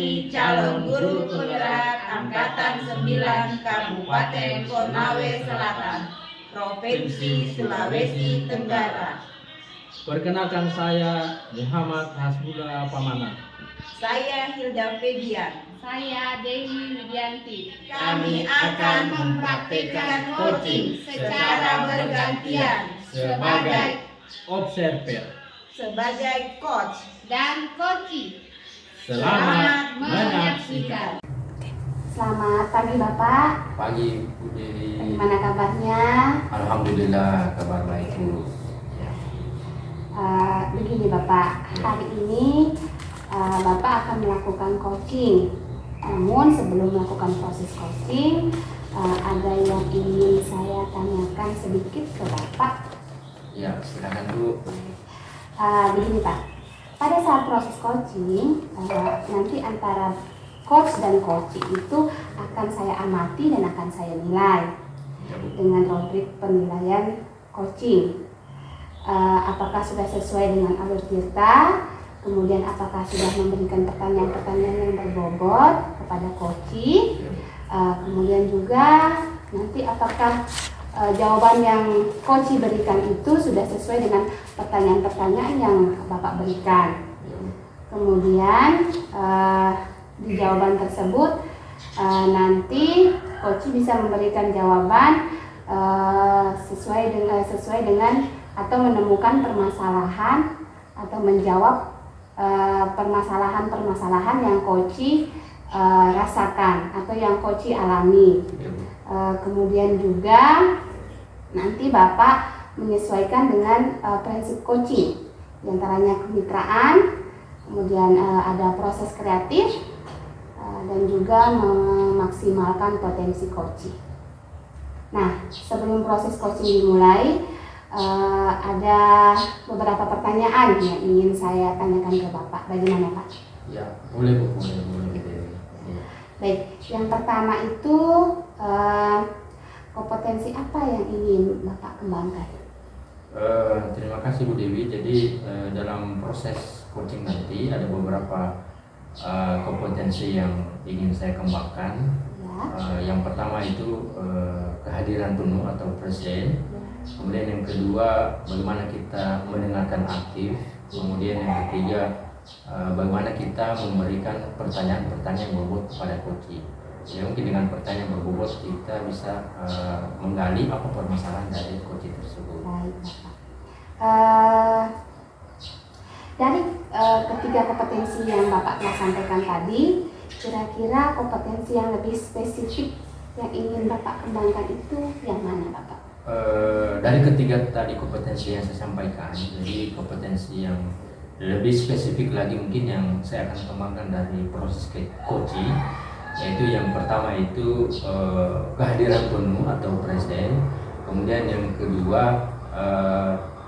Ari, calon guru penggerak Angkatan 9 Kabupaten Konawe Selatan, Provinsi Sulawesi Tenggara. Perkenalkan saya Muhammad Hasbullah Pamana. Saya Hilda Febian. Saya Dewi Widianti. Kami akan mempraktikkan coaching secara bergantian sebagai observer sebagai coach Dan Koci. Selamat menyaksikan. Selamat pagi Bapak. Pagi Bu Dewi. Bagaimana kabarnya? Alhamdulillah kabar baik Bu. Begini Bapak, hari ini Bapak akan melakukan coaching. Namun sebelum melakukan proses coaching, ada yang ingin saya tanyakan sedikit ke Bapak. Ya, silakan Bu. Begini Pak, pada saat proses coaching, nanti antara coach dan coaching itu akan saya amati dan akan saya nilai Ya, Bu. dengan rubrik penilaian coaching. Apakah sudah sesuai dengan alur tirta, kemudian apakah sudah memberikan pertanyaan-pertanyaan yang berbobot kepada coaching, kemudian juga nanti apakah jawaban yang coach berikan itu sudah sesuai dengan pertanyaan-pertanyaan yang Bapak berikan. Kemudian di jawaban tersebut nanti coach bisa memberikan jawaban sesuai dengan atau menemukan permasalahan atau menjawab permasalahan-permasalahan yang coach rasakan atau yang coach alami. Kemudian juga nanti Bapak menyesuaikan dengan prinsip coaching, diantaranya kemitraan, kemudian ada proses kreatif, dan juga memaksimalkan potensi coaching. Nah, sebelum proses coaching dimulai, ada beberapa pertanyaan yang ingin saya tanyakan ke Bapak. Bagaimana Pak? Ya, boleh Bu, boleh. Ya. Baik, yang pertama itu kompetensi apa yang ingin Bapak kembangkan? Terima kasih Bu Dewi. Jadi dalam proses coaching nanti ada beberapa kompetensi yang ingin saya kembangkan. Ya. Yang pertama itu kehadiran penuh atau present. Kemudian yang kedua, bagaimana kita mendengarkan aktif. Kemudian yang ketiga, bagaimana kita memberikan pertanyaan-pertanyaan yang berbobot kepada coach. Ya, mungkin dengan pertanyaan berbobot kita bisa menggali apa permasalahan dari coach tersebut. Baik, Bapak. Dari ketiga kompetensi yang Bapak telah sampaikan tadi, kira-kira kompetensi yang lebih spesifik yang ingin Bapak kembangkan itu yang mana Bapak? Dari ketiga tadi kompetensi yang saya sampaikan, jadi kompetensi yang lebih spesifik lagi mungkin yang saya akan kembangkan dari proses coaching, yaitu yang pertama itu kehadiran penuh atau present, kemudian yang kedua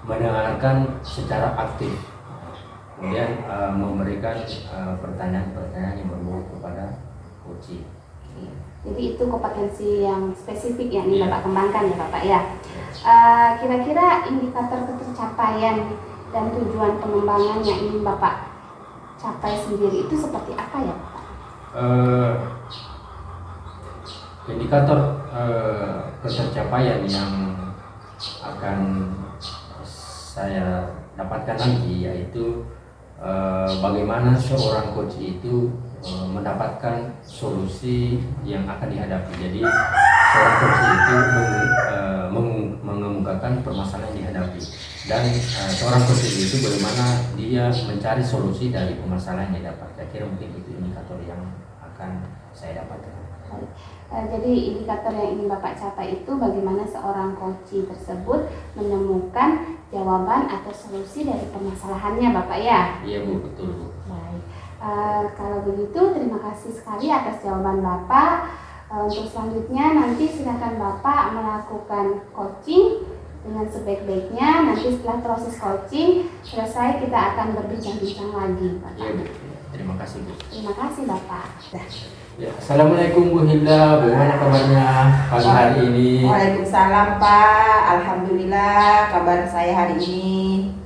mendengarkan secara aktif, kemudian memberikan pertanyaan-pertanyaan yang berbobot kepada coaching. Jadi itu kompetensi yang spesifik yang ingin Bapak kembangkan ya Bapak ya. Kira-kira indikator ketercapaian dan tujuan pengembangan yang ingin Bapak capai sendiri itu seperti apa ya Bapak? Indikator ketercapaian yang akan saya dapatkan nanti yaitu bagaimana seorang coach itu mendapatkan solusi yang akan dihadapi. Jadi seorang coach itu mengemukakan permasalahan yang dihadapi, dan seorang coach itu bagaimana dia mencari solusi dari permasalahan yang didapat. Saya kira mungkin itu indikator yang akan saya dapatkan. Jadi indikator yang ingin Bapak capai itu bagaimana seorang coach tersebut menemukan jawaban atau solusi dari permasalahannya Bapak ya? Iya Bu, betul Bu. Baik. Kalau begitu terima kasih sekali atas jawaban Bapak. Untuk selanjutnya nanti silakan Bapak melakukan coaching dengan sebaik-baiknya. Nanti setelah proses coaching selesai kita akan berbincang-bincang lagi Bapak. Iya Bu, terima kasih Bu. Terima kasih Bapak. Ya, Assalamualaikum Bu Hilda, bagaimana kabarnya pagi hari ini? Waalaikumsalam Pak. Alhamdulillah kabar saya hari ini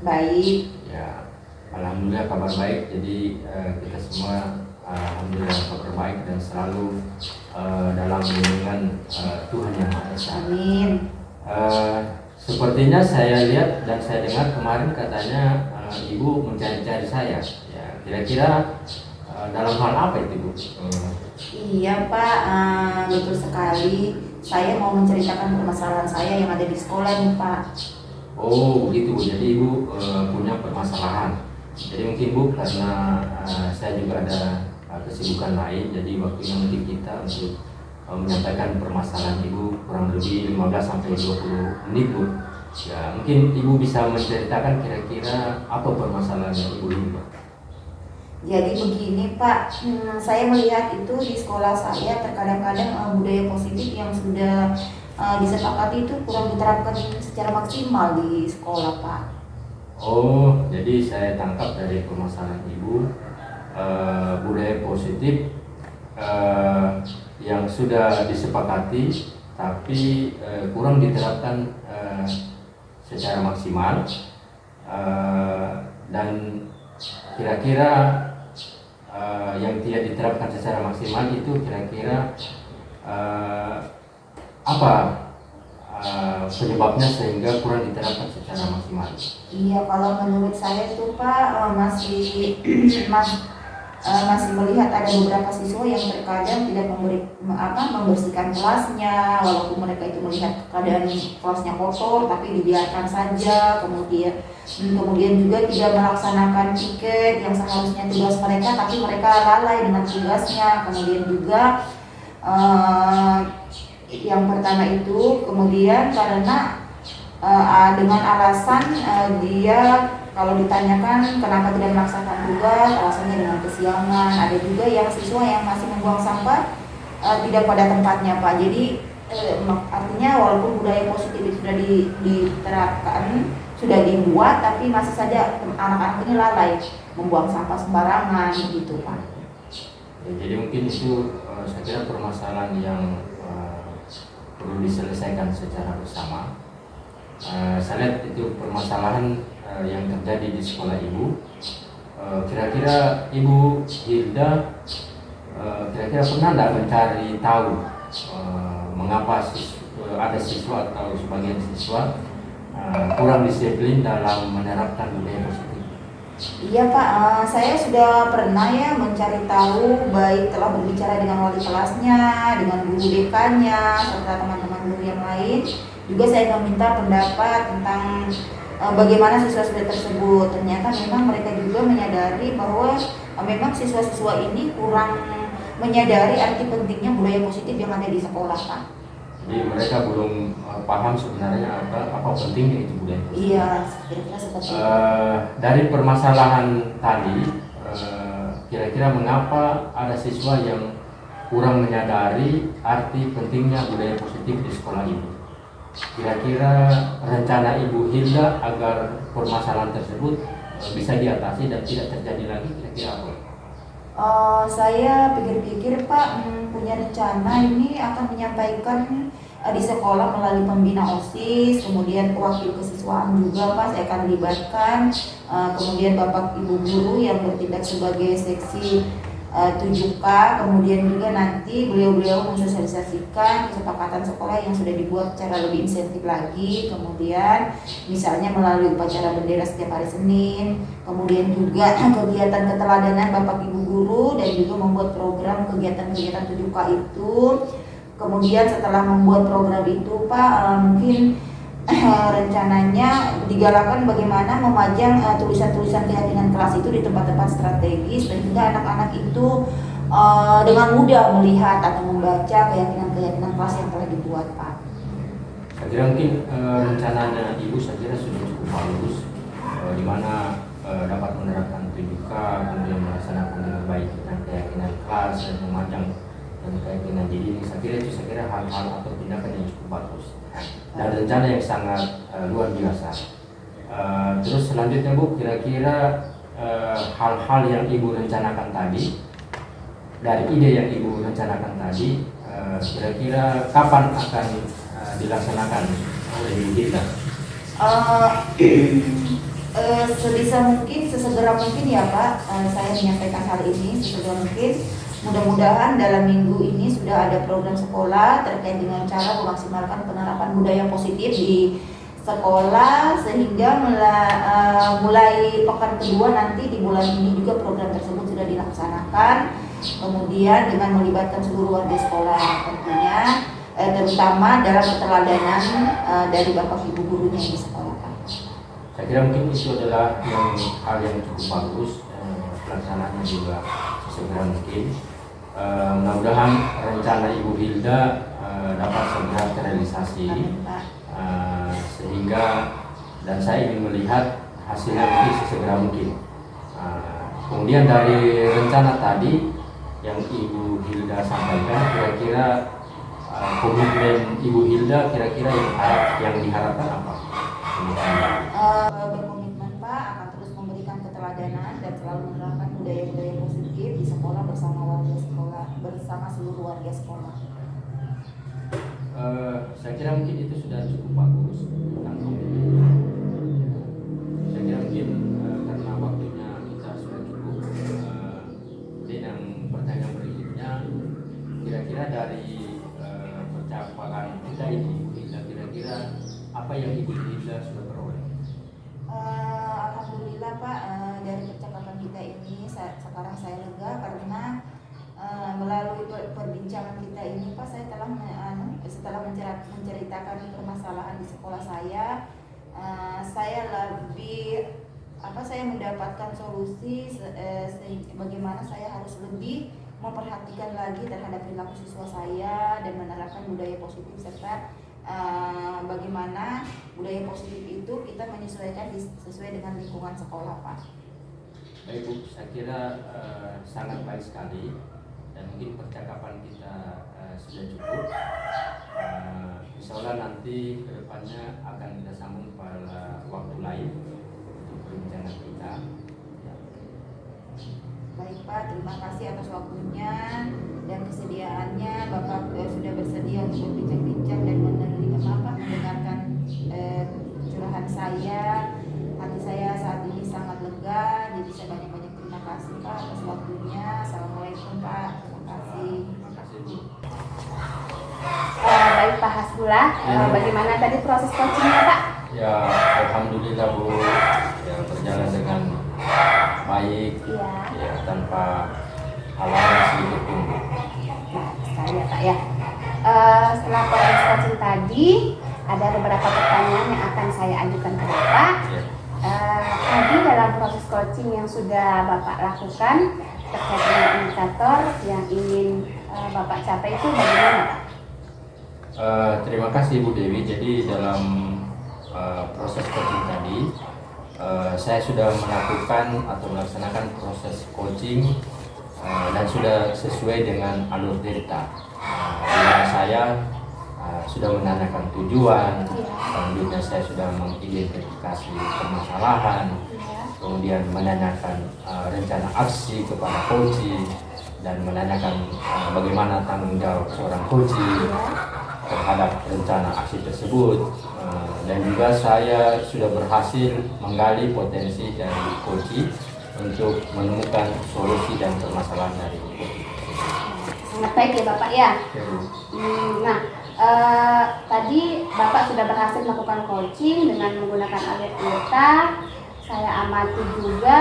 baik. Ya, alhamdulillah kabar baik. Jadi kita semua alhamdulillah kabar baik dan selalu dalam lindungan Tuhan Yang Maha Esa. Amin. Sepertinya saya lihat dan saya dengar kemarin katanya Ibu mencari-cari saya. Ya, kira-kira dalam hal apa itu, Bu? Iya Pak, betul sekali. Saya mau menceritakan permasalahan saya yang ada di sekolah nih Pak. Oh begitu, Bu. Jadi Ibu punya permasalahan. Jadi mungkin Bu, karena saya juga ada kesibukan lain, jadi waktunya mungkin kita untuk menyampaikan permasalahan Ibu kurang lebih 15 sampai 20 menit, Bu. Ya, mungkin Ibu bisa menceritakan kira-kira apa permasalahan yang Ibu ini, Pak? Jadi begini Pak, saya melihat itu di sekolah saya terkadang-kadang budaya positif yang sudah disepakati itu kurang diterapkan secara maksimal di sekolah Pak. Oh, jadi saya tangkap dari permasalahan Ibu, budaya positif yang sudah disepakati tapi kurang diterapkan secara maksimal, dan kira-kira yang tidak diterapkan secara maksimal itu kira-kira apa penyebabnya sehingga kurang diterapkan secara maksimal? Iya, kalau menurut saya itu Pak masih melihat ada beberapa siswa yang terkadang tidak membersihkan kelasnya, walaupun mereka itu melihat keadaan kelasnya kotor tapi dibiarkan saja, kemudian juga tidak melaksanakan piket yang seharusnya tugas mereka tapi mereka lalai dengan tugasnya. Kemudian juga yang pertama itu kemudian karena dengan alasan dia kalau ditanyakan kenapa tidak melaksanakan tugas, alasannya dengan kesiangan. Ada juga yang siswa yang masih membuang sampah tidak pada tempatnya Pak. Jadi artinya walaupun budaya positif itu sudah diterapkan, sudah dibuat, tapi masih saja anak-anak ini lalai membuang sampah sembarangan gitu Pak. Ya, jadi mungkin itu saya kira permasalahan yang perlu diselesaikan secara bersama. Saya lihat itu permasalahan yang terjadi di sekolah Ibu. Kira-kira Ibu Hilda kira-kira pernah tidak mencari tahu mengapa ada siswa atau sebagian siswa kurang disiplin dalam menerapkan budaya positif? Iya Pak, saya sudah pernah ya mencari tahu, baik telah berbicara dengan wali kelasnya, dengan guru dekannya, serta teman-teman guru yang lain. Juga saya meminta pendapat tentang bagaimana siswa-siswa tersebut. Ternyata memang mereka juga menyadari bahwa memang siswa-siswa ini kurang menyadari arti pentingnya budaya positif yang ada di sekolah Pak. Jadi mereka belum paham sebenarnya apa pentingnya itu budaya positif. Iya, kira-kira seperti itu. Dari permasalahan tadi, kira-kira mengapa ada siswa yang kurang menyadari arti pentingnya budaya positif di sekolah ini? Kira-kira rencana Ibu Hilda agar permasalahan tersebut bisa diatasi dan tidak terjadi lagi, kira-kira apa? Saya pikir-pikir Pak, punya rencana ini akan menyampaikan di sekolah melalui pembina OSIS, kemudian wakil kesiswaan juga Pak saya akan libatkan, kemudian Bapak Ibu guru yang bertindak sebagai seksi 7K, kemudian juga nanti beliau-beliau mensosialisasikan kesepakatan sekolah yang sudah dibuat secara lebih insentif lagi, kemudian misalnya melalui upacara bendera setiap hari Senin, kemudian juga kegiatan keteladanan Bapak Ibu guru, dan juga membuat program kegiatan-kegiatan 7K itu. Kemudian setelah membuat program itu Pak, mungkin rencananya digalakkan bagaimana memajang tulisan-tulisan keyakinan kelas itu di tempat-tempat strategis, sehingga anak-anak itu dengan mudah melihat atau membaca keyakinan-keyakinan kelas yang telah dibuat Pak. Saya kira mungkin rencananya Ibu saya kira sudah cukup bagus, di mana dapat menerapkan 7K, kemudian melaksanakan dengan baik keyakinan kelas dan memajang dan keyakinan. Jadi ini saya kira hal-hal atau tindakan yang cukup bagus dan rencana yang sangat luar biasa. Terus selanjutnya Bu, kira-kira hal-hal yang Ibu rencanakan tadi, dari ide yang Ibu rencanakan tadi, kira-kira kapan akan dilaksanakan oleh Ibu kita? Sebisa mungkin, sesegera mungkin ya Pak, saya menyampaikan hal ini sesegera mungkin. Mudah-mudahan dalam minggu ini sudah ada program sekolah terkait dengan cara memaksimalkan penerapan budaya positif di sekolah, sehingga mulai pekan kedua nanti di bulan ini juga program tersebut sudah dilaksanakan. Kemudian dengan melibatkan seluruh warga sekolah tentunya, terutama dalam keteladanan dari bapak ibu gurunya di sekolah. Saya kira mungkin itu adalah hal yang cukup bagus, pelaksanaannya juga sesegera mungkin. Mudah-mudahan rencana Ibu Hilda dapat segera terrealisasi, sehingga dan saya ingin melihat hasilnya mungkin sesegera mungkin. Kemudian dari rencana tadi yang Ibu Hilda sampaikan, kira-kira komitmen Ibu Hilda kira-kira yang diharapkan apa? Berkomitmen Pak akan terus memberikan keteladanan dan selalu menerapkan budaya-budaya positif di sekolah bersama warga sekolah, bersama seluruh warga sekolah. Saya kira mungkin itu sudah cukup bagus tentang komitmen. Saya kira mungkin karena waktunya kita sudah cukup. Dan pertanyaan berikutnya, kira-kira dari percakapan kita ini, kira-kira apa yang Ibu Hilda sudah peroleh? Alhamdulillah Pak, dari percakapan kita ini sekarang saya lega karena melalui perbincangan kita ini Pak, saya telah setelah menceritakan permasalahan di sekolah saya lebih saya mendapatkan solusi bagaimana saya harus lebih memperhatikan lagi terhadap perilaku siswa saya dan menerapkan budaya positif, serta bagaimana budaya positif itu kita menyesuaikan sesuai dengan lingkungan sekolah Pak. Baik Bu, saya kira sangat baik sekali dan mungkin percakapan kita sudah cukup. Insya Allah nanti kedepannya akan kita sambung pada waktu lain untuk perbincangan kita. Baik Pak, terima kasih atas waktunya dan kesediaannya. Bapak sudah bersedia untuk berbincang-bincang dan mendengarkan curahan saya. Hati saya saat ini sangat lega, jadi saya banyak-banyak terima kasih Pak atas waktunya. Assalamualaikum Pak, terima kasih. Terima kasih Bu. Baik Pak Hasbullah, bagaimana tadi proses coachingnya Pak? Ya, alhamdulillah Bu, ya berjalan dengan baik, ya tanpa halangan sedikit pun. Nah, sekali ya Pak ya. Setelah proses coaching tadi, ada beberapa pertanyaan yang akan saya ajukan ke Bapak. Ya. Tadi dalam proses coaching yang sudah Bapak lakukan terkait dengan indikator yang ingin Bapak capai itu bagaimana Pak? Terima kasih Bu Dewi. Jadi dalam proses coaching tadi, saya sudah melakukan atau melaksanakan proses coaching dan sudah sesuai dengan alur delta. Di mana saya sudah menanyakan tujuan, selanjutnya saya sudah mengidentifikasi permasalahan, kemudian menanyakan rencana aksi kepada coaching dan menanyakan bagaimana tanggung jawab seorang coaching terhadap rencana aksi tersebut. Dan juga saya sudah berhasil menggali potensi dari coaching untuk menemukan solusi dan permasalahan dari coaching. Sangat baik ya Bapak ya. Nah, tadi Bapak sudah berhasil melakukan coaching dengan menggunakan alat delta. Saya amati juga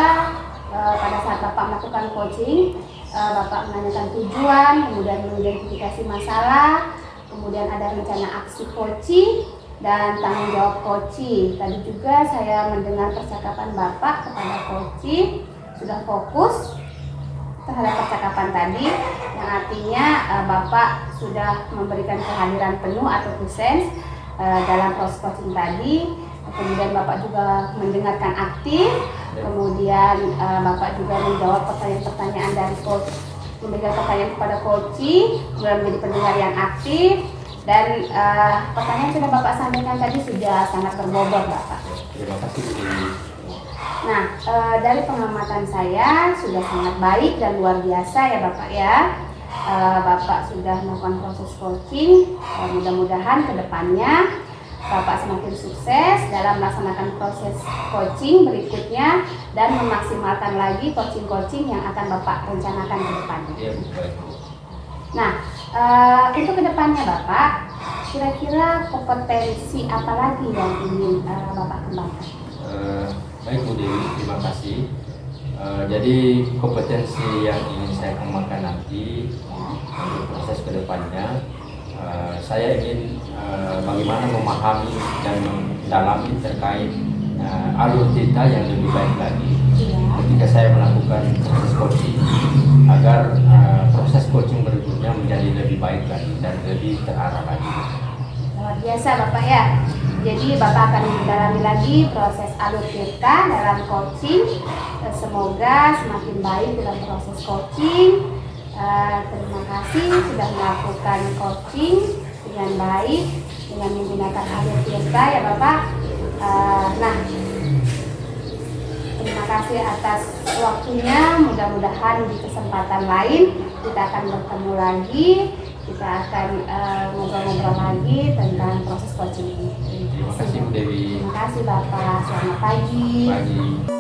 pada saat Bapak melakukan coaching, Bapak menanyakan tujuan, kemudian mengidentifikasi masalah, kemudian ada rencana aksi coaching dan tanggung jawab coaching. Tadi juga saya mendengar percakapan Bapak kepada coaching sudah fokus terhadap percakapan tadi, yang artinya Bapak sudah memberikan kehadiran penuh atau presence dalam proses coaching tadi. Kemudian Bapak juga mendengarkan aktif, kemudian Bapak juga menjawab pertanyaan-pertanyaan dari coach, memberikan pertanyaan kepada coaching, kemudian menjadi pendengar yang aktif, dan pertanyaan yang sudah Bapak sampaikan tadi sudah sangat berbobot Bapak. Terima kasih Bu. Nah, dari pengamatan saya sudah sangat baik dan luar biasa ya Bapak ya. Bapak sudah melakukan proses coaching, mudah-mudahan ke depannya Bapak semakin sukses dalam melaksanakan proses coaching berikutnya dan memaksimalkan lagi coaching-coaching yang akan Bapak rencanakan ke depannya. Iya Bu, baik Bu. Nah, untuk kedepannya Bapak, kira-kira kompetensi apa lagi yang ingin Bapak kembangkan? Baik Bu Dewi, terima kasih. Jadi kompetensi yang ingin saya kembangkan nanti untuk proses kedepannya, saya ingin bagaimana memahami dan mendalami terkait alur cerita yang lebih baik lagi ketika saya melakukan proses coaching, agar proses coaching berikutnya menjadi lebih baik lagi dan lebih terarah lagi. Luar biasa Bapak ya. Jadi Bapak akan mendalami lagi proses alur cerita dalam coaching. Semoga semakin baik dalam proses coaching. Terima kasih sudah melakukan coaching dengan baik dengan menggunakan alur cerita ya Bapak. Nah, terima kasih atas waktunya. Mudah-mudahan di kesempatan lain kita akan bertemu lagi. Kita akan ngobrol-ngobrol lagi tentang proses coaching ini. Terima kasih Bu Dewi. Terima kasih Bapak. Selamat pagi. Pagi.